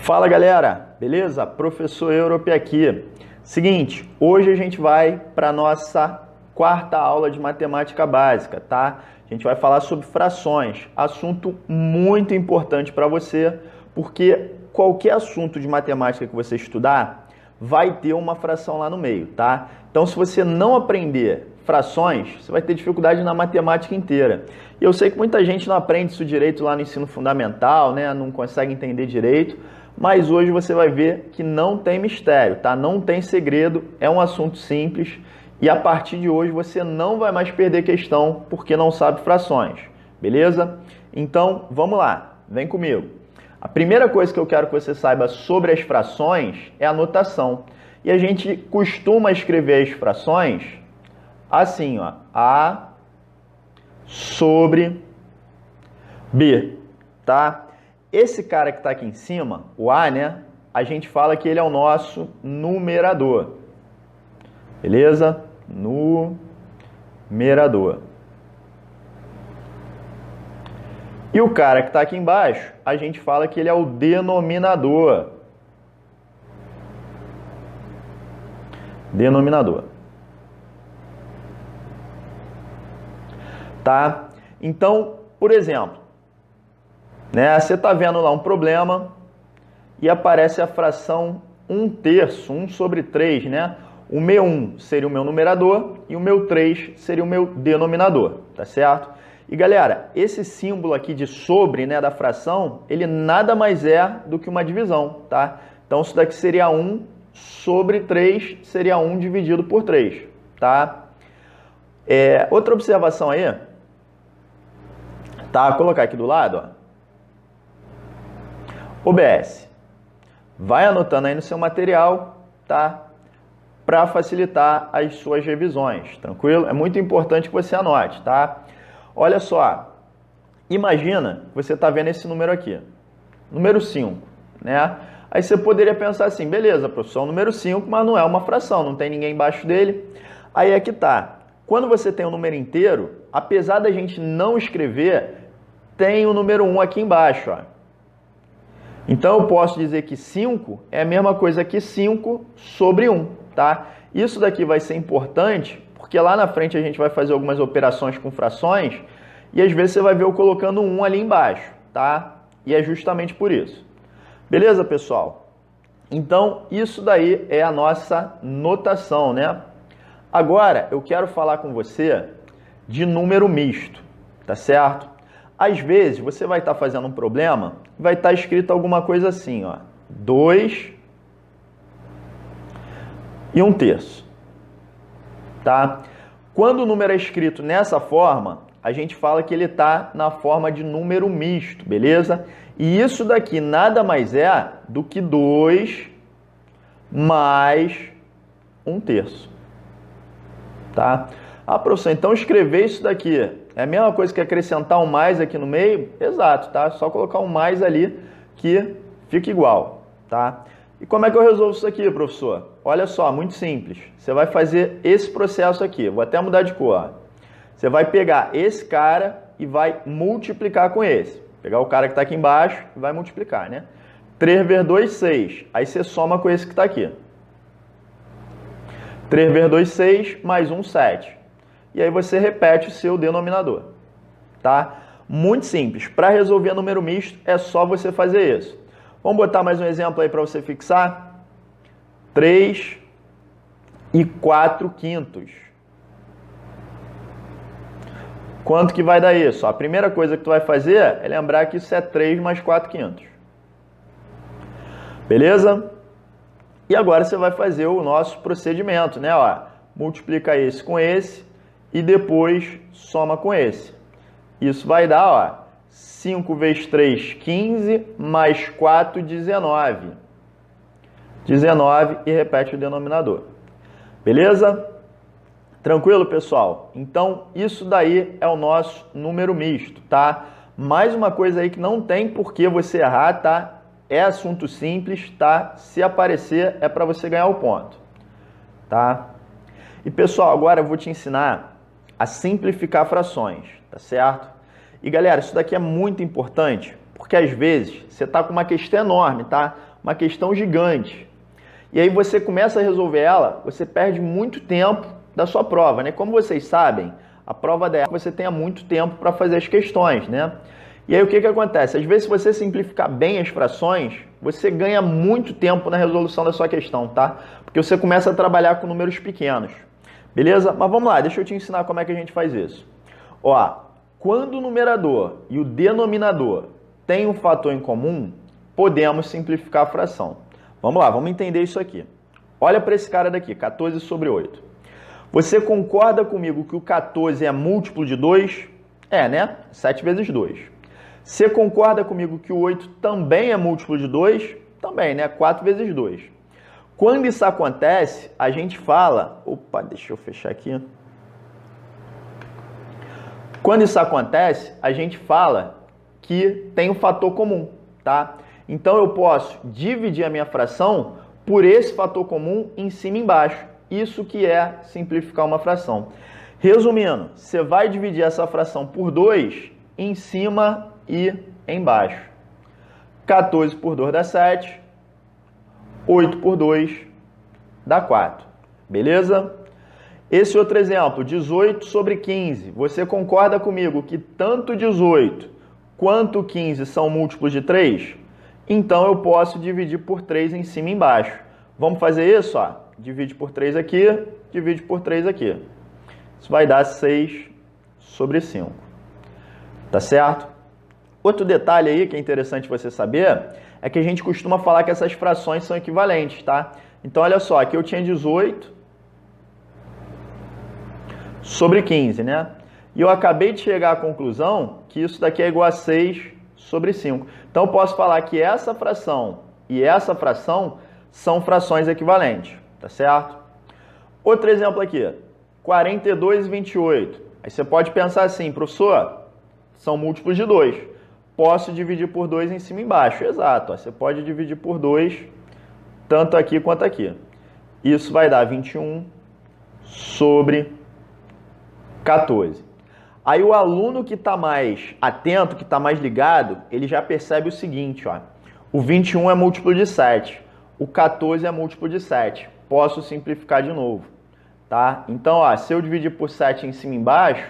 Fala galera, beleza? Professor Europe aqui. Seguinte, hoje a gente vai para a nossa quarta aula de matemática básica, tá? A gente vai falar sobre frações, assunto muito importante para você, porque qualquer assunto de matemática que você estudar vai ter uma fração lá no meio, tá? Então, se você não aprender frações, você vai ter dificuldade na matemática inteira. E eu sei que muita gente não aprende isso direito lá no ensino fundamental, né? Não consegue entender direito, mas hoje você vai ver que não tem mistério, tá? Não tem segredo, é um assunto simples e a partir de hoje você não vai mais perder questão porque não sabe frações, beleza? Então, vamos lá, vem comigo. A primeira coisa que eu quero que você saiba sobre as frações é a notação. E a gente costuma escrever as frações assim, ó, A sobre B, tá? Esse cara que está aqui em cima, o A, né? A gente fala que ele é o nosso numerador. Beleza? Numerador. E o cara que está aqui embaixo, a gente fala que ele é o denominador. Denominador. Tá? Então, por exemplo, né, você está vendo lá um problema e aparece a fração 1/3, 1 sobre 3, né? O meu 1 seria o meu numerador e o meu 3 seria o meu denominador, tá certo? E galera, esse símbolo aqui de sobre, né, da fração, ele nada mais é do que uma divisão, tá? Então isso daqui seria 1 sobre 3, seria 1 dividido por 3, tá? Outra observação aí, tá? Vou colocar aqui do lado, ó. OBS. Vai anotando aí no seu material, tá? Para facilitar as suas revisões, tranquilo? É muito importante que você anote, tá? Olha só, imagina que você está vendo esse número aqui, número 5, né? Aí você poderia pensar assim, beleza, professor, número 5, mas não é uma fração, não tem ninguém embaixo dele. Aí é que tá. Quando você tem um número inteiro, apesar da gente não escrever, tem o número 1 aqui embaixo, ó. Então eu posso dizer que 5 é a mesma coisa que 5 sobre 1, tá? Isso daqui vai ser importante, porque lá na frente a gente vai fazer algumas operações com frações e às vezes você vai ver eu colocando 1 ali embaixo, tá? E é justamente por isso. Beleza, pessoal? Então, isso daí é a nossa notação, né? Agora, eu quero falar com você de número misto, tá certo? Às vezes, você vai estar fazendo um problema, vai estar escrito alguma coisa assim, ó, 2 e 1/3, tá? Quando o número é escrito nessa forma, a gente fala que ele está na forma de número misto, beleza? E isso daqui nada mais é do que 2 mais 1/3, tá? Ah, professor, então escrever isso daqui é a mesma coisa que acrescentar um mais aqui no meio? Exato, tá? Só colocar um mais ali que fica igual, tá? E como é que eu resolvo isso aqui, professor? Olha só, muito simples. Você vai fazer esse processo aqui. Vou até mudar de cor, ó. Você vai pegar esse cara e vai multiplicar com esse. Pegar o cara que está aqui embaixo e vai multiplicar, né? 3 vezes 2, 6. Aí você soma com esse que está aqui. 3 vezes 2, 6, mais 1, 7. E aí você repete o seu denominador, tá? Muito simples. Para resolver número misto, é só você fazer isso. Vamos botar mais um exemplo aí para você fixar? 3 e 4/5. Quanto que vai dar isso? A primeira coisa que tu vai fazer é lembrar que isso é 3 mais 4/5. Beleza? E agora você vai fazer o nosso procedimento, né? Ó, multiplica esse com esse e depois soma com esse. Isso vai dar, ó, 5 vezes 3, 15, mais 4, 19. 19 e repete o denominador. Beleza? Tranquilo, pessoal? Então, isso daí é o nosso número misto, tá? Mais uma coisa aí que não tem por que você errar, tá? É assunto simples, tá? Se aparecer, é para você ganhar o ponto, tá? E, pessoal, agora eu vou te ensinar a simplificar frações, tá certo? E, galera, isso daqui é muito importante, porque às vezes você está com uma questão enorme, tá? uma questão gigante. E aí você começa a resolver ela, você perde muito tempo da sua prova, né? Como vocês sabem, a prova dela você tenha muito tempo para fazer as questões, né? E aí o que acontece? Às vezes, se você simplificar bem as frações, você ganha muito tempo na resolução da sua questão, tá? Porque você começa a trabalhar com números pequenos. Beleza? Mas vamos lá, deixa eu te ensinar como é que a gente faz isso. Ó, quando o numerador e o denominador têm um fator em comum, podemos simplificar a fração. Vamos lá, vamos entender isso aqui. Olha para esse cara daqui, 14 sobre 8. Você concorda comigo que o 14 é múltiplo de 2? É, né? 7 vezes 2. Você concorda comigo que o 8 também é múltiplo de 2? Também, né? 4 vezes 2. Quando isso acontece, a gente fala... Opa, deixa eu fechar aqui. Quando isso acontece, a gente fala que tem um fator comum, tá? Então, eu posso dividir a minha fração por esse fator comum em cima e embaixo. Isso que é simplificar uma fração. Resumindo, você vai dividir essa fração por 2 em cima e embaixo. 14 por 2 dá 7. 8 por 2 dá 4. Beleza? Esse outro exemplo, 18 sobre 15. Você concorda comigo que tanto 18 quanto 15 são múltiplos de 3? Então, eu posso dividir por 3 em cima e embaixo. Vamos fazer isso? Ó. Divide por 3 aqui, divide por 3 aqui. Isso vai dar 6 sobre 5. Tá certo? Outro detalhe aí que é interessante você saber é que a gente costuma falar que essas frações são equivalentes, tá? Então, olha só, aqui eu tinha 18 sobre 15, né? E eu acabei de chegar à conclusão que isso daqui é igual a 6 sobre 5. Então, eu posso falar que essa fração e essa fração são frações equivalentes, tá certo? Outro exemplo aqui, 42 e 28. Aí você pode pensar assim, professor, são múltiplos de 2. Posso dividir por 2 em cima e embaixo. Exato, ó, você pode dividir por 2 tanto aqui quanto aqui. Isso vai dar 21 sobre 14. Aí o aluno que está mais atento, que está mais ligado, ele já percebe o seguinte, ó. O 21 é múltiplo de 7. O 14 é múltiplo de 7. Posso simplificar de novo, tá? Então, ó, se eu dividir por 7 em cima e embaixo,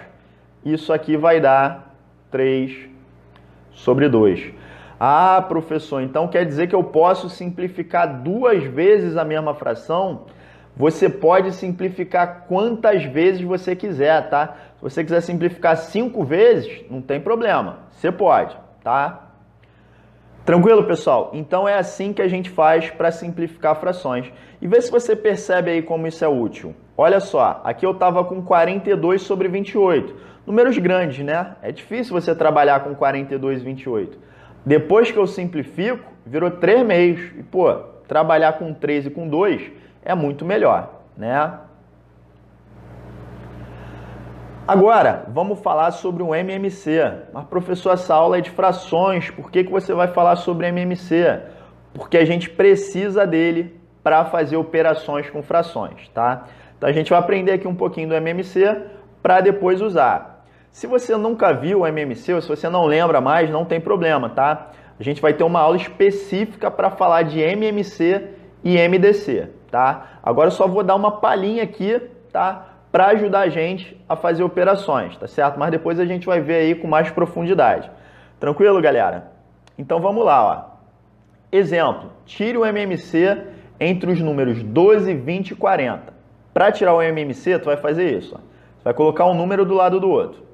isso aqui vai dar 3 sobre 2. Ah, professor, então quer dizer que eu posso simplificar 2 vezes a mesma fração? Você pode simplificar quantas vezes você quiser, tá? Se você quiser simplificar 5 vezes, não tem problema. Você pode, tá? Tranquilo, pessoal? Então é assim que a gente faz para simplificar frações. E vê se você percebe aí como isso é útil. Olha só, aqui eu estava com 42 sobre 28. Números grandes, né? É difícil você trabalhar com 42 e 28. Depois que eu simplifico, virou 3 meios. E, pô, trabalhar com 3 e com 2 é muito melhor, né? Agora, vamos falar sobre o MMC. Mas, professor, essa aula é de frações. Por que você vai falar sobre MMC? Porque a gente precisa dele para fazer operações com frações, tá? Então, a gente vai aprender aqui um pouquinho do MMC para depois usar. Se você nunca viu o MMC, ou se você não lembra mais, não tem problema, tá? A gente vai ter uma aula específica para falar de MMC e MDC, tá? Agora eu só vou dar uma palhinha aqui, tá? Para ajudar a gente a fazer operações, tá certo? Mas depois a gente vai ver aí com mais profundidade. Tranquilo, galera? Então vamos lá, ó. Exemplo, tire o MMC entre os números 12, 20 e 40. Para tirar o MMC, tu vai fazer isso, ó. Você vai colocar um número do lado do outro.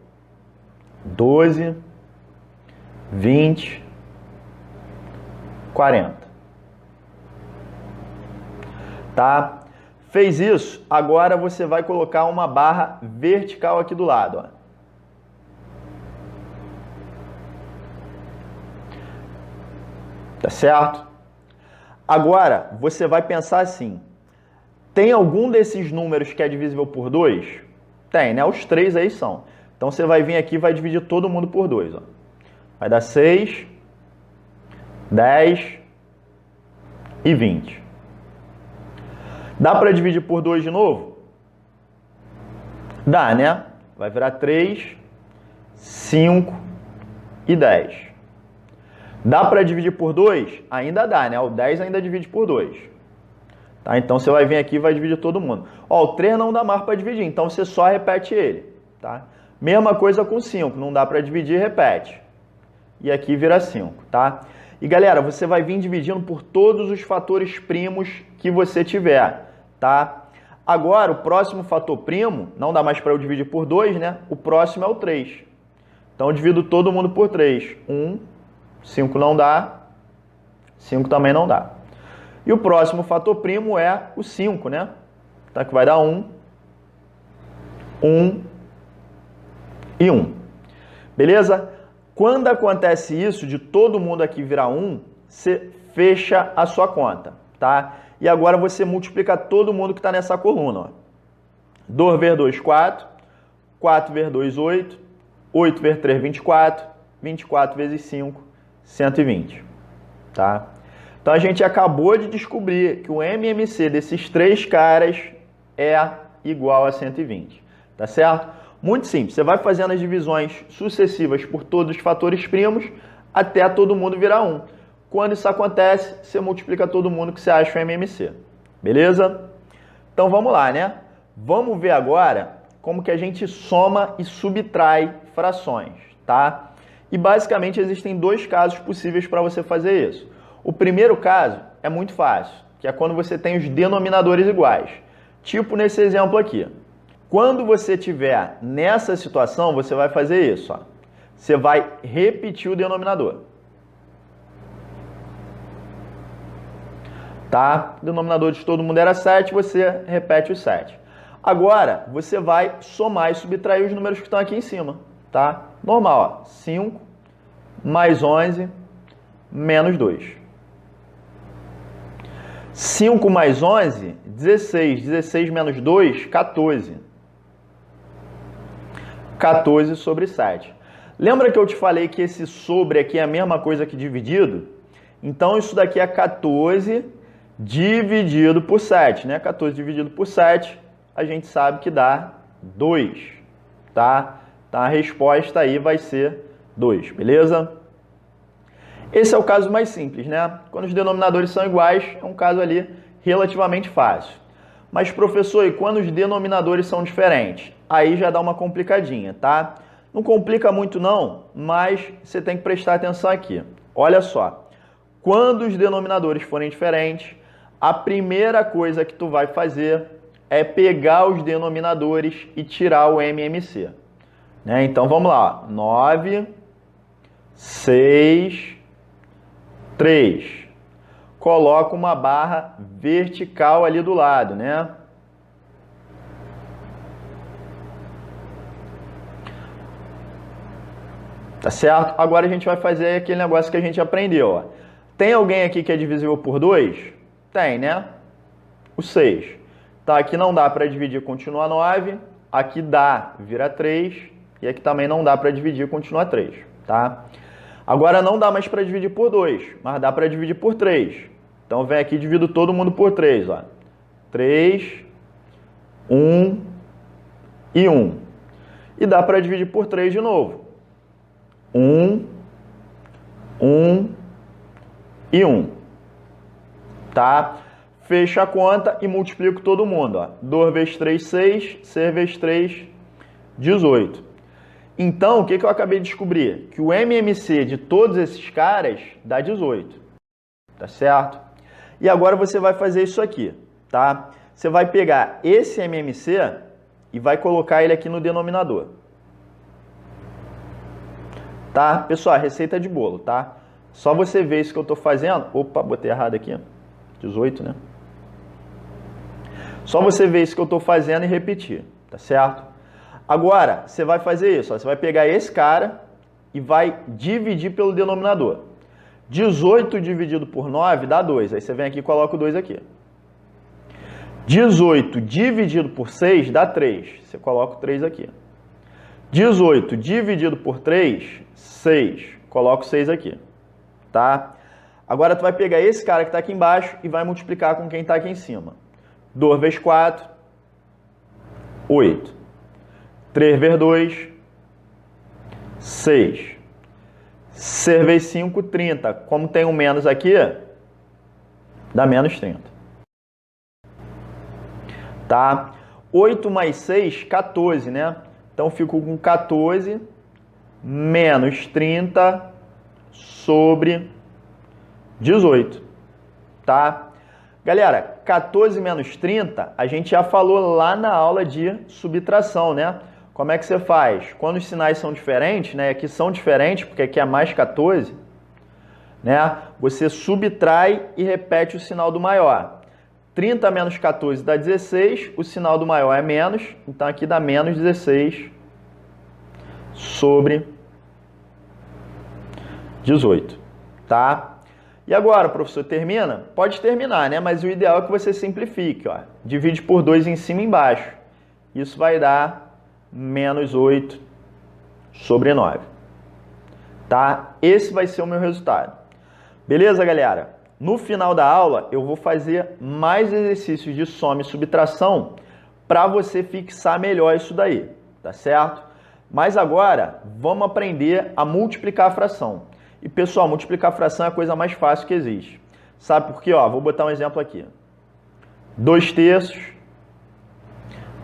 12, 20, 40. Tá? Fez isso, agora você vai colocar uma barra vertical aqui do lado, ó. Tá certo? Agora, você vai pensar assim, tem algum desses números que é divisível por 2? Tem, né? Os 3 aí são. Então, você vai vir aqui e vai dividir todo mundo por 2, ó. Vai dar 6, 10 e 20. Dá para dividir por 2 de novo? Dá, né? Vai virar 3, 5 e 10. Dá para dividir por 2? Ainda dá, né? O 10 ainda divide por 2. Tá? Então você vai vir aqui e vai dividir todo mundo. Ó, o 3 não dá mais para dividir, então você só repete ele. Tá? Mesma coisa com 5, não dá para dividir, repete. E aqui vira 5, tá? E galera, você vai vir dividindo por todos os fatores primos que você tiver, tá? Agora, o próximo fator primo, não dá mais para eu dividir por 2, né? O próximo é o 3. Então eu divido todo mundo por 3. 1, 5 não dá, 5 também não dá. E o próximo fator primo é o 5, né? Tá? Que vai dar 1, 1 e 1. Beleza? Quando acontece isso, de todo mundo aqui virar 1, você fecha a sua conta, tá? E agora você multiplica todo mundo que está nessa coluna, ó. 2 vezes 2, 4. 4 vezes 2, 8. 8 vezes 3, 24. 24 vezes 5, 120, tá? Então a gente acabou de descobrir que o MMC desses três caras é igual a 120, tá certo? Muito simples, você vai fazendo as divisões sucessivas por todos os fatores primos até todo mundo virar 1. Quando isso acontece, você multiplica todo mundo que você acha o MMC, beleza? Então vamos lá, né? Vamos ver agora como que a gente soma e subtrai frações, tá? E basicamente existem dois casos possíveis para você fazer isso. O primeiro caso é muito fácil, que é quando você tem os denominadores iguais. Tipo nesse exemplo aqui. Quando você tiver nessa situação, você vai fazer isso, ó. Você vai repetir o denominador. Tá? O denominador de todo mundo era 7, você repete o 7. Agora, você vai somar e subtrair os números que estão aqui em cima, tá? Normal, ó. 5 mais 11 menos 2. 5 mais 11, 16. 16 menos 2, 14. 14 sobre 7. Lembra que eu te falei que esse sobre aqui é a mesma coisa que dividido? Então, isso daqui é 14 dividido por 7, né? 14 dividido por 7, a gente sabe que dá 2, tá? Então, a resposta aí vai ser 2, beleza? Esse é o caso mais simples, né? Quando os denominadores são iguais, é um caso ali relativamente fácil. Mas, professor, e quando os denominadores são diferentes? Aí já dá uma complicadinha, tá? Não complica muito não, mas você tem que prestar atenção aqui. Olha só, quando os denominadores forem diferentes, a primeira coisa que tu vai fazer é pegar os denominadores e tirar o MMC. Né? Então, vamos lá. 9, 6, 3. Coloca uma barra vertical ali do lado, né? Tá certo? Agora a gente vai fazer aquele negócio que a gente aprendeu, ó. Tem alguém aqui que é divisível por 2? Tem, né? O 6. Tá, aqui não dá para dividir, continua 9. Aqui dá, vira 3. E aqui também não dá para dividir, continua 3, tá? Agora não dá mais para dividir por 2, mas dá para dividir por 3. Então vem aqui e divido todo mundo por 3, ó. 3, 1 e 1. E dá para dividir por 3 de novo. 1, 1 e 1. Tá? Fecha a conta e multiplico todo mundo, ó. 2 vezes 3, 6. 6 vezes 3, 18. Então, o que eu acabei de descobrir? Que o MMC de todos esses caras dá 18. Tá certo? E agora você vai fazer isso aqui, tá? Você vai pegar esse MMC e vai colocar ele aqui no denominador. Tá? Pessoal, receita de bolo, tá? Só você ver isso que eu tô fazendo. Opa, botei errado aqui. 18, né? Só você ver isso que eu tô fazendo e repetir, tá certo? Agora, você vai fazer isso, ó. Você vai pegar esse cara e vai dividir pelo denominador. 18 dividido por 9 dá 2. Aí você vem aqui e coloca o 2 aqui. 18 dividido por 6 dá 3. Você coloca o 3 aqui. 18 dividido por 3, 6. Coloca o 6 aqui. Tá? Agora tu vai pegar esse cara que está aqui embaixo e vai multiplicar com quem está aqui em cima. 2 vezes 4, 8. 3 vezes 2, 6. 6 vezes 5, 30. Como tem um menos aqui, dá menos 30. Tá? 8 mais 6, 14, né? Então, fico com 14 menos 30 sobre 18. Tá? Galera, 14 menos 30, a gente já falou lá na aula de subtração, né? Como é que você faz? Quando os sinais são diferentes, né? Aqui são diferentes, porque aqui é mais 14, né? Você subtrai e repete o sinal do maior. 30 menos 14 dá 16, o sinal do maior é menos, então aqui dá menos 16 sobre 18, tá? E agora, professor, termina? Pode terminar, né? Mas o ideal é que você simplifique, ó. Divide por 2 em cima e embaixo. Isso vai dar menos 8 sobre 9. Tá? Esse vai ser o meu resultado. Beleza, galera? No final da aula, eu vou fazer mais exercícios de soma e subtração para você fixar melhor isso daí, tá certo? Mas agora, vamos aprender a multiplicar a fração. E, pessoal, multiplicar a fração é a coisa mais fácil que existe. Sabe por quê? Ó, vou botar um exemplo aqui. 2 terços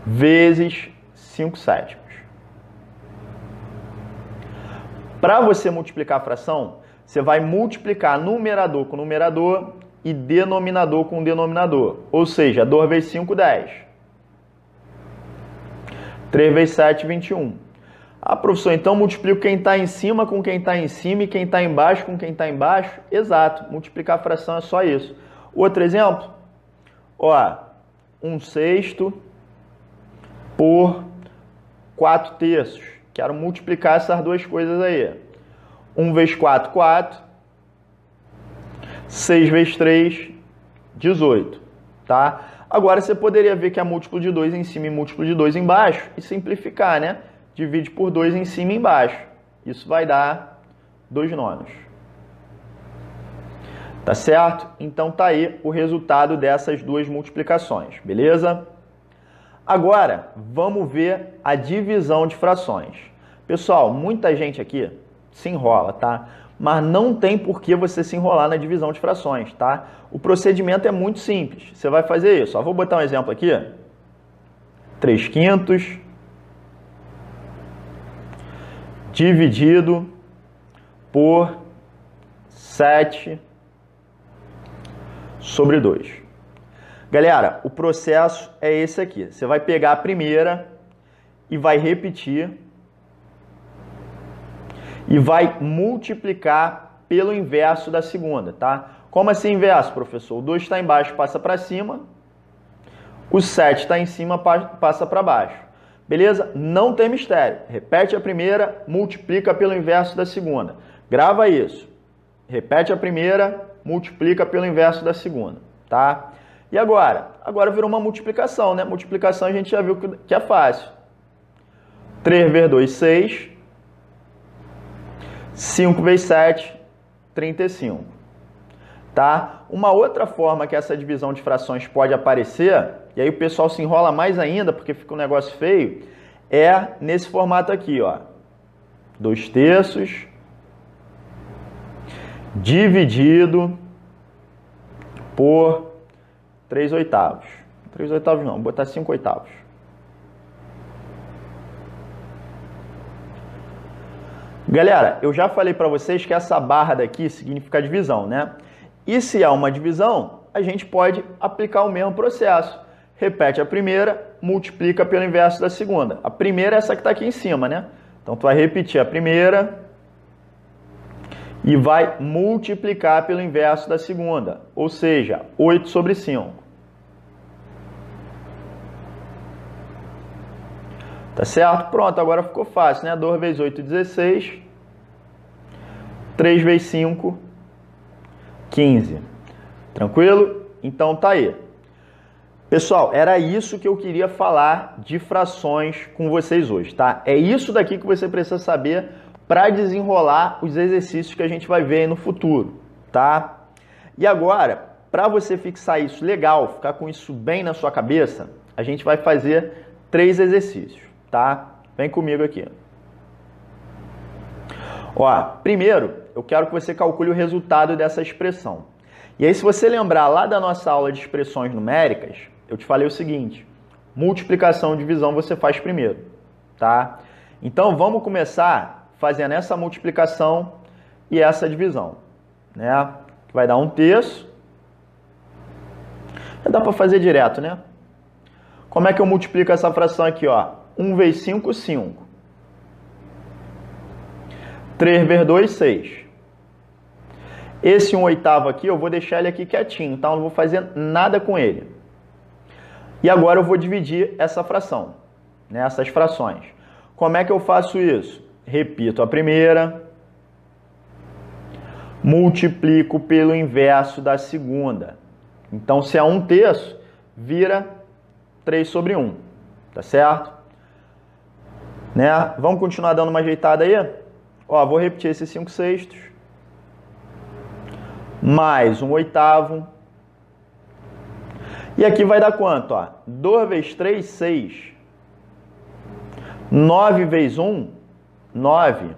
vezes 5 sétimos. Para você multiplicar a fração, você vai multiplicar numerador com numerador e denominador com denominador. Ou seja, 2 vezes 5, 10. 3 vezes 7, 21. Ah, professor, então multiplico quem está em cima com quem está em cima e quem está embaixo com quem está embaixo? Exato, multiplicar a fração é só isso. Outro exemplo? Ó, 1 sexto por 4 terços. Quero multiplicar essas duas coisas aí. 1 vezes 4, 4. 6 vezes 3, 18. Tá? Agora você poderia ver que é múltiplo de 2 em cima e múltiplo de 2 embaixo e simplificar, né? Divide por 2 em cima e embaixo. Isso vai dar 2 nonos. Tá certo? Então tá aí o resultado dessas duas multiplicações, beleza? Agora, vamos ver a divisão de frações. Pessoal, muita gente aqui se enrola, tá? Mas não tem por que você se enrolar na divisão de frações, tá? O procedimento é muito simples. Você vai fazer isso. Ó, vou botar um exemplo aqui. 3 quintos dividido por 7 sobre 2. Galera, o processo é esse aqui. Você vai pegar a primeira e vai repetir e vai multiplicar pelo inverso da segunda, tá? Como assim inverso, professor? O 2 está embaixo, passa para cima. O 7 está em cima, passa para baixo. Beleza? Não tem mistério. Repete a primeira, multiplica pelo inverso da segunda. Grava isso. Repete a primeira, multiplica pelo inverso da segunda, tá? E agora? Agora virou uma multiplicação, né? Multiplicação a gente já viu que é fácil. 3 vezes 2, 6. 5 vezes 7, 35. Tá? Uma outra forma que essa divisão de frações pode aparecer, e aí o pessoal se enrola mais ainda porque fica um negócio feio, é nesse formato aqui, ó. 2 terços dividido por 3 oitavos. 3 oitavos não, vou botar 5 oitavos. Galera, eu já falei para vocês que essa barra daqui significa divisão, né? E se é uma divisão, a gente pode aplicar o mesmo processo. Repete a primeira, multiplica pelo inverso da segunda. A primeira é essa que está aqui em cima, né? Então, tu vai repetir a primeira e vai multiplicar pelo inverso da segunda. Ou seja, 8 sobre 5. Tá certo? Pronto, agora ficou fácil, né? 2 vezes 8, 16. 3 vezes 5, 15. Tranquilo? Então tá aí. Pessoal, era isso que eu queria falar de frações com vocês hoje, tá? É isso daqui que você precisa saber para desenrolar os exercícios que a gente vai ver aí no futuro, tá? E agora, para você fixar isso legal, ficar com isso bem na sua cabeça, a gente vai fazer 3 exercícios, tá? Vem comigo aqui. Ó, primeiro, eu quero que você calcule o resultado dessa expressão. E aí, se você lembrar lá da nossa aula de expressões numéricas, eu te falei o seguinte, multiplicação e divisão você faz primeiro, tá? Então, vamos começar fazendo essa multiplicação e essa divisão, né? Que vai dar 1/3. Já dá para fazer direto, né? Como é que eu multiplico essa fração aqui, ó? 1 vezes 5, 5. 3 vezes 2, 6. Esse 1/8 aqui, eu vou deixar ele aqui quietinho, tá? Eu não vou fazer nada com ele. E agora eu vou dividir essa fração, né? Essas frações. Como é que eu faço isso? Repito a primeira, multiplico pelo inverso da segunda. Então, se é 1/3, vira 3/1, tá certo? Né? Vamos continuar dando uma ajeitada aí? Ó, vou repetir esses 5/6, mais 1/8. E aqui vai dar quanto? Ó? 2 vezes 3, 6. 9 vezes 1, 9.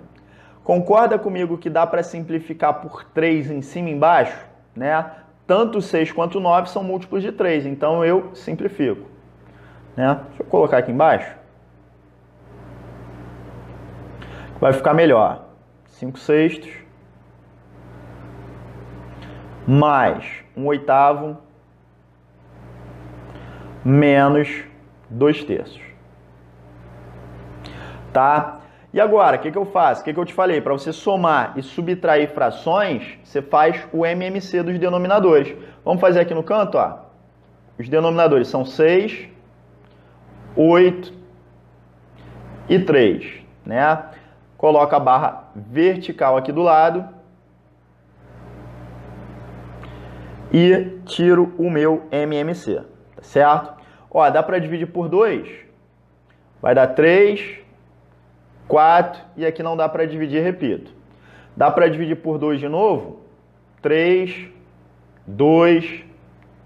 Concorda comigo que dá para simplificar por 3 em cima e embaixo? Né? Tanto 6 quanto 9 são múltiplos de 3, então eu simplifico. Né? Deixa eu colocar aqui embaixo. Vai ficar melhor. 5/6 mais 1/8 menos 2/3. Tá? E agora, o que eu faço? O que eu te falei? Para você somar e subtrair frações, você faz o MMC dos denominadores. Vamos fazer aqui no canto, ó. Os denominadores são 6, 8 e 3, né? Coloca a barra vertical aqui do lado e tiro o meu MMC, tá certo? Ó, dá para dividir por 2, vai dar 3, 4, e aqui não dá para dividir, repito. Dá para dividir por 2 de novo? 3, 2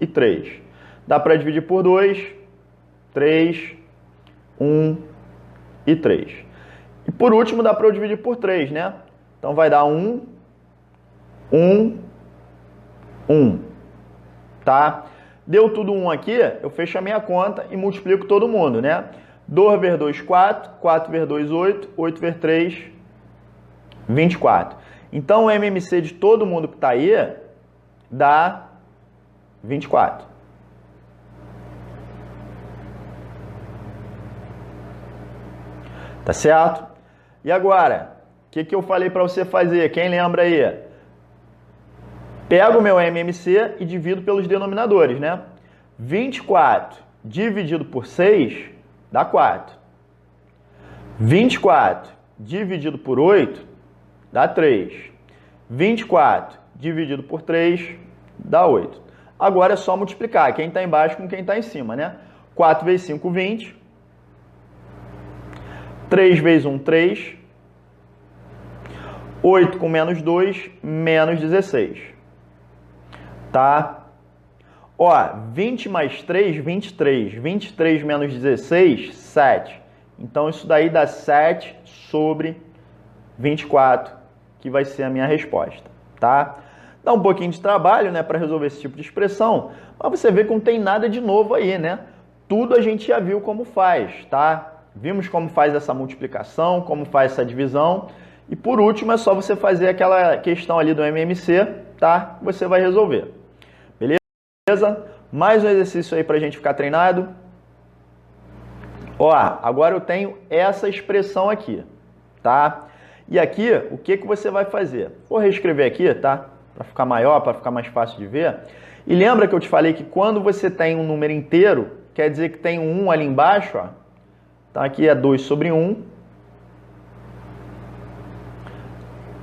e 3. Dá para dividir por 2, 3, 1 e 3. E por último, dá para eu dividir por 3, né? Então vai dar 1, 1, 1. Tá? Deu tudo 1 aqui, eu fecho a minha conta e multiplico todo mundo, né? 2 vezes 2, 4. 4 vezes 2, 8. 8 vezes 3, 24. Então, o MMC de todo mundo que está aí dá 24. Tá certo? E agora, o que eu falei para você fazer? Quem lembra aí? Pego o meu MMC e divido pelos denominadores, né? 24 dividido por 6 dá 4. 24 dividido por 8 dá 3. 24 dividido por 3 dá 8. Agora é só multiplicar quem está embaixo com quem está em cima, né? 4 vezes 5, 20. 3 vezes 1, 3. 8 com menos 2, menos 16. Tá? Ó, 20 mais 3, 23. 23 menos 16, 7. Então, isso daí dá 7 sobre 24, que vai ser a minha resposta, tá? Dá um pouquinho de trabalho, né, para resolver esse tipo de expressão, mas você vê que não tem nada de novo aí, né? Tudo a gente já viu como faz, tá? Vimos como faz essa multiplicação, como faz essa divisão. E por último, é só você fazer aquela questão ali do MMC, tá? Você vai resolver. Beleza? Mais um exercício aí pra gente ficar treinado. Ó, agora eu tenho essa expressão aqui, tá? E aqui, o que você vai fazer? Vou reescrever aqui, tá? Para ficar maior, para ficar mais fácil de ver. E lembra que eu te falei que quando você tem um número inteiro, quer dizer que tem um 1 ali embaixo, ó. Então, aqui é 2 sobre 1.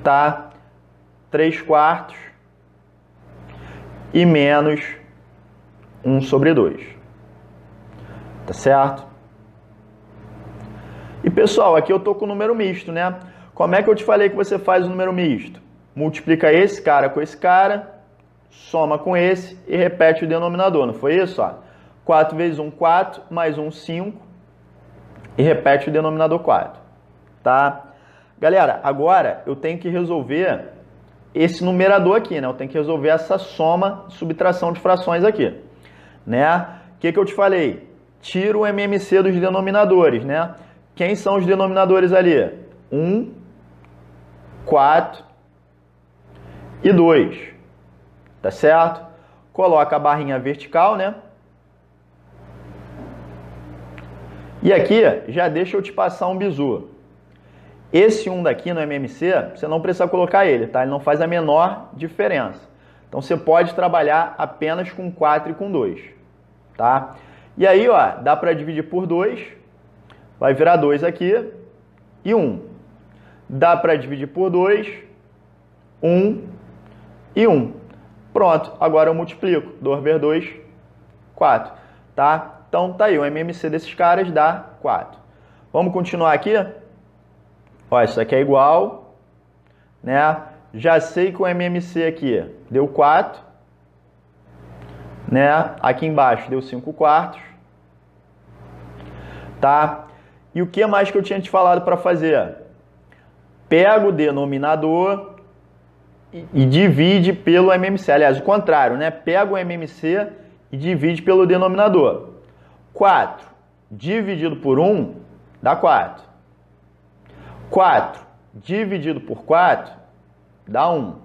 Tá? 3/4 e menos 1 sobre 2. Tá certo? E, pessoal, aqui eu tô com o número misto, né? Como é que eu te falei que você faz o número misto? Multiplica esse cara com esse cara, soma com esse e repete o denominador, não foi isso? Ó? 4 vezes 1, 4, mais 1, 5. E repete o denominador 4, tá? Galera, agora eu tenho que resolver esse numerador aqui, né? Eu tenho que resolver essa soma, subtração de frações aqui, né? O que eu te falei? Tira o MMC dos denominadores, né? Quem são os denominadores ali? 1, 4 e 2, tá certo? Coloca a barrinha vertical, né? E aqui, já deixa eu te passar um bizu. Esse 1 daqui no MMC, você não precisa colocar ele, tá? Ele não faz a menor diferença. Então, você pode trabalhar apenas com 4 e com 2, tá? E aí, ó, dá para dividir por 2, vai virar 2 aqui e 1. Dá para dividir por 2, 1 e 1. Pronto, agora eu multiplico. 2 vezes 2, 4, tá? Então, tá aí, o MMC desses caras dá 4. Vamos continuar aqui? Ó, isso aqui é igual, né? Já sei que o MMC aqui deu 4, né? Aqui embaixo deu 5 quartos, tá? E o que mais que eu tinha te falado para fazer? Pega o denominador e divide pelo MMC. Aliás, o contrário, né? Pega o MMC e divide pelo denominador. 4 dividido por 1 dá 4. 4 dividido por 4 dá 1.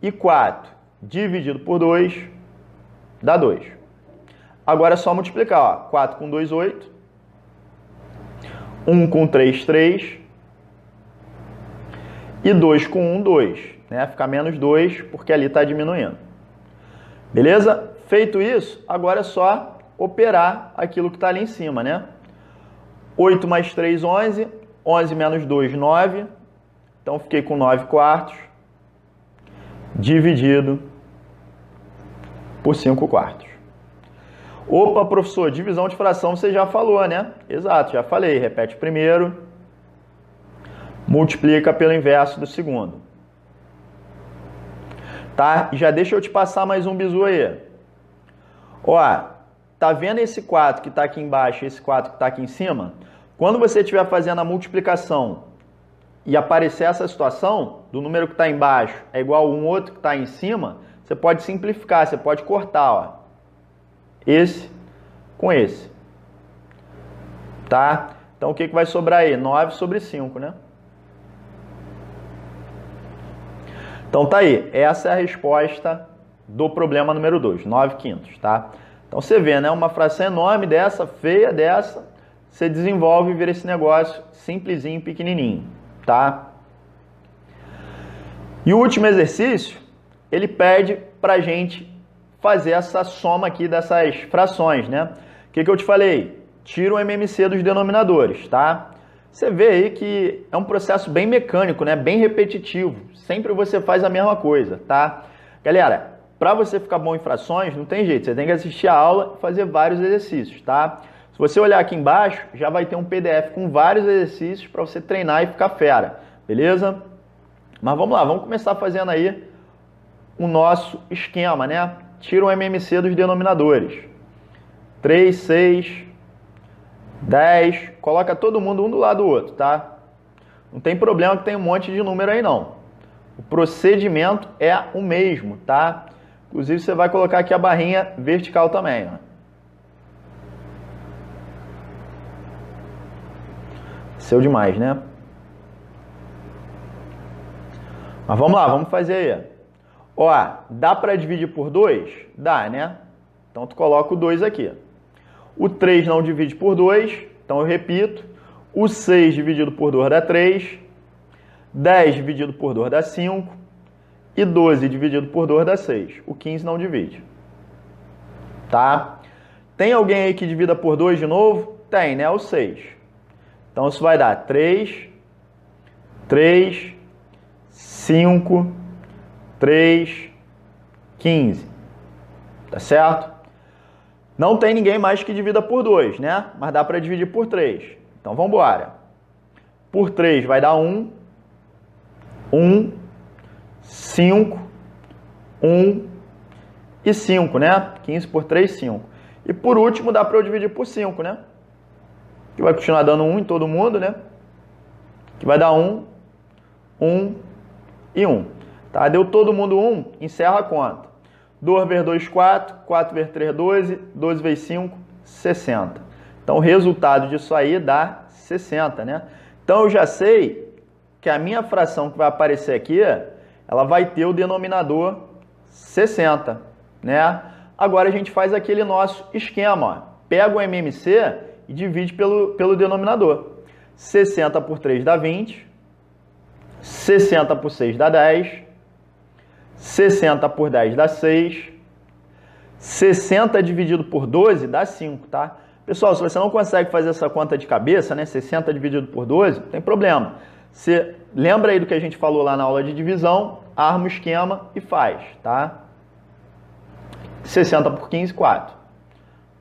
E 4 dividido por 2 dá 2. Agora é só multiplicar. Ó. 4 com 2, 8. 1 com 3, 3. E 2 com 1, 2. Né? Fica menos 2 porque ali está diminuindo. Beleza? Feito isso, agora é só operar aquilo que está ali em cima, né? 8 mais 3, 11. 11 menos 2, 9. Então, fiquei com 9 quartos. Dividido por 5 quartos. Opa, professor, divisão de fração você já falou, né? Exato, já falei. Repete primeiro. Multiplica pelo inverso do segundo. Tá? E já deixa eu te passar mais um bizu aí. Ó, tá vendo esse 4 que está aqui embaixo e esse 4 que está aqui em cima? Quando você estiver fazendo a multiplicação e aparecer essa situação, do número que está embaixo é igual a um outro que está em cima, você pode simplificar, você pode cortar, ó, esse com esse. Tá? Então, o que vai sobrar aí? 9 sobre 5, né? Então, tá aí. Essa é a resposta do problema número 2, 9 quintos, tá? Então, você vê, né? Uma fração enorme dessa, feia dessa, você desenvolve e vira esse negócio simplesinho, pequenininho, tá? E o último exercício, ele pede pra gente fazer essa soma aqui dessas frações, né? O que eu te falei? Tira o MMC dos denominadores, tá? Você vê aí que é um processo bem mecânico, né? Bem repetitivo. Sempre você faz a mesma coisa, tá? Galera, para você ficar bom em frações, não tem jeito. Você tem que assistir a aula e fazer vários exercícios, tá? Se você olhar aqui embaixo, já vai ter um PDF com vários exercícios para você treinar e ficar fera, beleza? Mas vamos lá, vamos começar fazendo aí o nosso esquema, né? Tira o MMC dos denominadores. 3, 6, 10, coloca todo mundo um do lado do outro, tá? Não tem problema que tem um monte de número aí não. O procedimento é o mesmo, tá? Inclusive você vai colocar aqui a barrinha vertical também, ó. Seu demais, né? Mas vamos lá, vamos fazer aí. Ó, dá para dividir por 2? Dá, né? Então tu coloca o 2 aqui. O 3 não divide por 2, então eu repito. O 6 dividido por 2 dá 3. 10 dividido por 2 dá 5. E 12 dividido por 2 dá 6. O 15 não divide. Tá? Tem alguém aí que divida por 2 de novo? Tem, né? O 6. Então isso vai dar 3, 3, 5, 3, 15. Tá certo? Não tem ninguém mais que divida por 2, né? Mas dá para dividir por 3. Então, vamos embora. Por 3 vai dar 1, 1, 5, 1 e 5, né? 15 por 3, 5. E por último, dá para eu dividir por 5, né? Que vai continuar dando 1 em todo mundo, né? Que vai dar 1, 1 e 1. Tá? Deu todo mundo 1, encerra a conta. 2 vezes 2, 4. 4 vezes 3, 12. 12 vezes 5, 60. Então, o resultado disso aí dá 60, né? Então, eu já sei que a minha fração que vai aparecer aqui, ela vai ter o denominador 60, né? Agora, a gente faz aquele nosso esquema, ó. Pega o MMC e divide pelo denominador. 60 por 3 dá 20. 60 por 6 dá 10. 60 por 10 dá 6. 60 dividido por 12 dá 5, tá? Pessoal, se você não consegue fazer essa conta de cabeça, né? 60 dividido por 12, não tem problema. Você lembra aí do que a gente falou lá na aula de divisão, arma o esquema e faz, tá? 60 por 15, 4.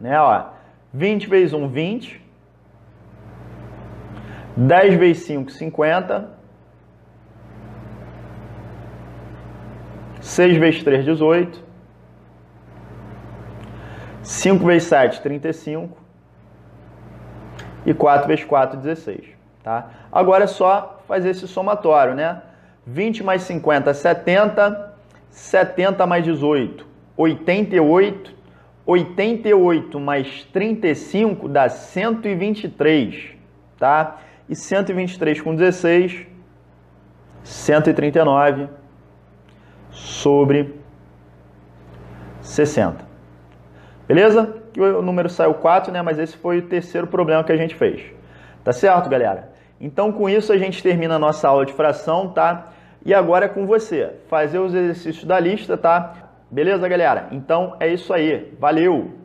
Né, ó. 20 vezes 1, 20. 10 vezes 5, 50. 6 vezes 3, 18. 5 vezes 7, 35. E 4 vezes 4, 16. Tá? Agora é só fazer esse somatório, né? 20 mais 50, 70. 70 mais 18, 88. 88 mais 35 dá 123. Tá? E 123 com 16, 139 sobre 60. Beleza? Aqui o número saiu 4, né? Mas esse foi o terceiro problema que a gente fez. Tá certo, galera? Então, com isso, a gente termina a nossa aula de fração, tá? E agora é com você. Fazer os exercícios da lista, tá? Beleza, galera? Então, é isso aí. Valeu!